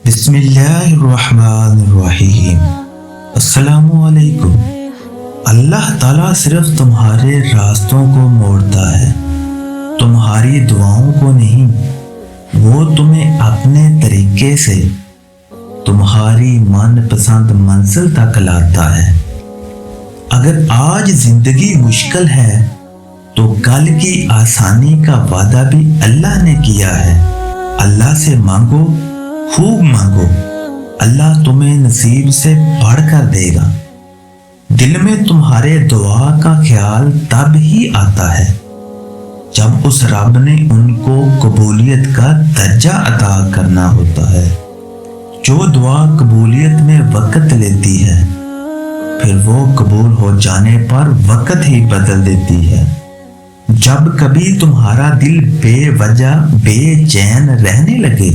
بسم اللہ الرحمن الرحیم۔ السلام علیکم۔ اللہ تعالیٰ صرف تمہارے راستوں کو موڑتا ہے، تمہاری دعاؤں کو نہیں۔ وہ تمہیں اپنے طریقے سے تمہاری من پسند منزل تک لاتا ہے۔ اگر آج زندگی مشکل ہے تو کل کی آسانی کا وعدہ بھی اللہ نے کیا ہے۔ اللہ سے مانگو، خوب مانگو، اللہ تمہیں نصیب سے بڑھ کر دے گا۔ دل میں تمہارے دعا کا خیال تب ہی آتا ہے جب اس رب نے ان کو قبولیت کا درجہ عطا کرنا ہوتا ہے۔ جو دعا قبولیت میں وقت لیتی ہے پھر وہ قبول ہو جانے پر وقت ہی بدل دیتی ہے۔ جب کبھی تمہارا دل بے وجہ بے چین رہنے لگے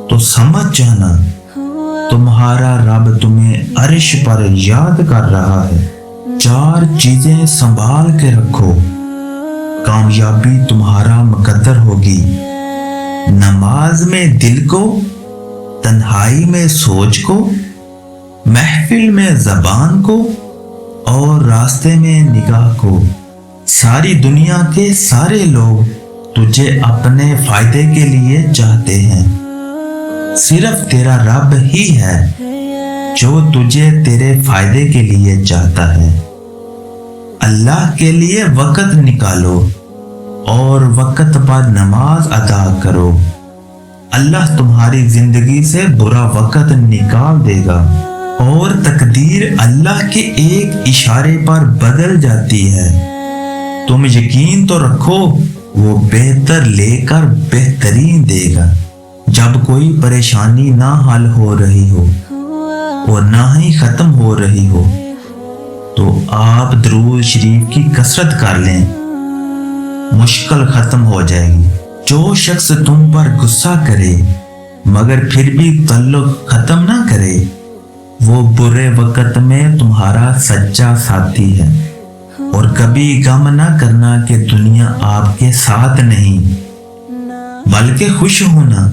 تو سمجھ جانا تمہارا رب تمہیں عرش پر یاد کر رہا ہے۔ 4 چیزیں سنبھال کے رکھو، کامیابی تمہارا مقدر ہوگی۔ نماز میں دل کو، تنہائی میں سوچ کو، محفل میں زبان کو اور راستے میں نگاہ کو۔ ساری دنیا کے سارے لوگ تجھے اپنے فائدے کے لیے چاہتے ہیں، صرف تیرا رب ہی ہے جو تجھے تیرے فائدے کے لیے چاہتا ہے۔ اللہ کے لیے وقت نکالو اور وقت پر نماز ادا کرو۔ اللہ تمہاری زندگی سے برا وقت نکال دے گا اور تقدیر اللہ کے ایک اشارے پر بدل جاتی ہے۔ تم یقین تو رکھو وہ بہتر لے کر بہترین دے گا۔ جب کوئی پریشانی نہ حل ہو رہی ہو اور نہ ہی ختم ہو رہی ہو تو آپ درود شریف کی کثرت کر لیں، مشکل ختم ہو جائے گی۔ جو شخص تم پر غصہ کرے مگر پھر بھی تعلق ختم نہ کرے وہ برے وقت میں تمہارا سچا ساتھی ہے۔ اور کبھی غم نہ کرنا کہ دنیا آپ کے ساتھ نہیں، بلکہ خوش ہونا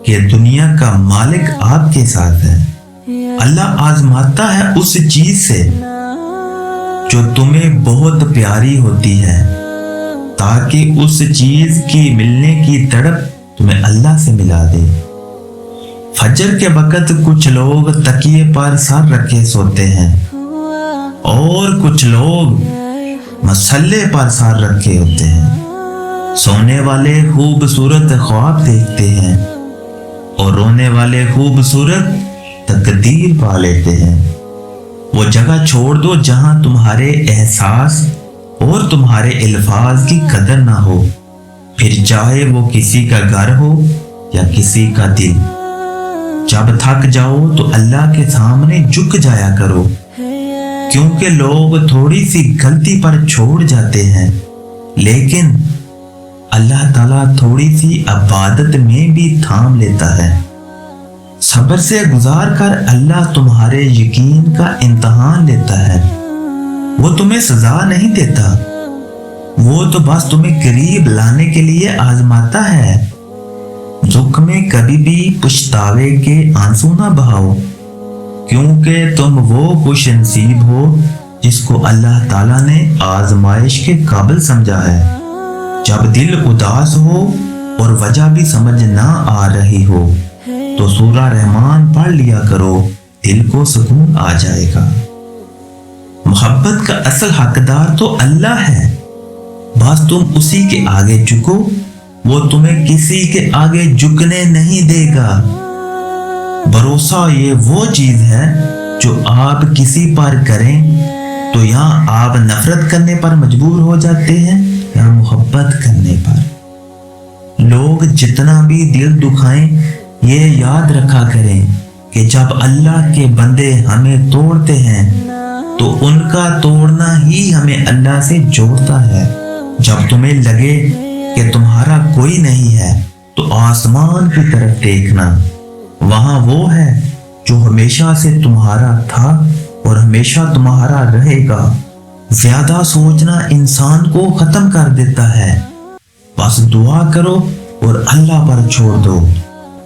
کہ دنیا کا مالک آپ کے ساتھ ہے۔ اللہ آزماتا ہے اس چیز سے جو تمہیں بہت پیاری ہوتی ہے تاکہ اس چیز کی ملنے کی تڑپ تمہیں اللہ سے ملا دے۔ فجر کے وقت کچھ لوگ تکیے پر سر رکھے سوتے ہیں اور کچھ لوگ مسلے پر سر رکھے ہوتے ہیں۔ سونے والے خوبصورت خواب دیکھتے ہیں اور رونے والے خوبصورت تقدیر پا لیتے ہیں۔ وہ جگہ چھوڑ دو جہاں تمہارے احساس اور تمہارے الفاظ کی قدر نہ ہو، پھر چاہے وہ کسی کا گھر ہو یا کسی کا دل۔ جب تھک جاؤ تو اللہ کے سامنے جھک جایا کرو، کیونکہ لوگ تھوڑی سی غلطی پر چھوڑ جاتے ہیں لیکن اللہ تعالیٰ تھوڑی سی عبادت میں بھی تھام لیتا ہے۔ صبر سے گزار کر اللہ تمہارے یقین کا امتحان لیتا ہے۔ وہ تمہیں سزا نہیں دیتا، وہ تو بس تمہیں قریب لانے کے لیے آزماتا ہے۔ دکھ میں کبھی بھی پچھتاوے کے آنسو نہ بہاؤ، کیونکہ تم وہ خوش نصیب ہو جس کو اللہ تعالیٰ نے آزمائش کے قابل سمجھا ہے۔ جب دل اداس ہو اور وجہ بھی سمجھ نہ آ رہی ہو تو سورہ رحمان پڑھ لیا کرو، دل کو سکون آ جائے گا۔ محبت کا اصل حقدار تو اللہ ہے، بس تم اسی کے آگے جھکو، وہ تمہیں کسی کے آگے جھکنے نہیں دے گا۔ بھروسہ یہ وہ چیز ہے جو آپ کسی پر کریں تو یا آپ نفرت کرنے پر مجبور ہو جاتے ہیں یا محبت کرنے پر۔ لوگ جتنا بھی دل دکھائیں یہ یاد رکھا کریں کہ جب اللہ کے بندے ہمیں توڑتے ہیں تو ان کا توڑنا ہی ہمیں اللہ سے جوڑتا ہے۔ جب تمہیں لگے کہ تمہارا کوئی نہیں ہے تو آسمان کی طرف دیکھنا، وہاں وہ ہے جو ہمیشہ سے تمہارا تھا اور ہمیشہ تمہارا رہے گا۔ زیادہ سوچنا انسان کو ختم کر دیتا ہے، بس دعا کرو اور اللہ پر چھوڑ دو۔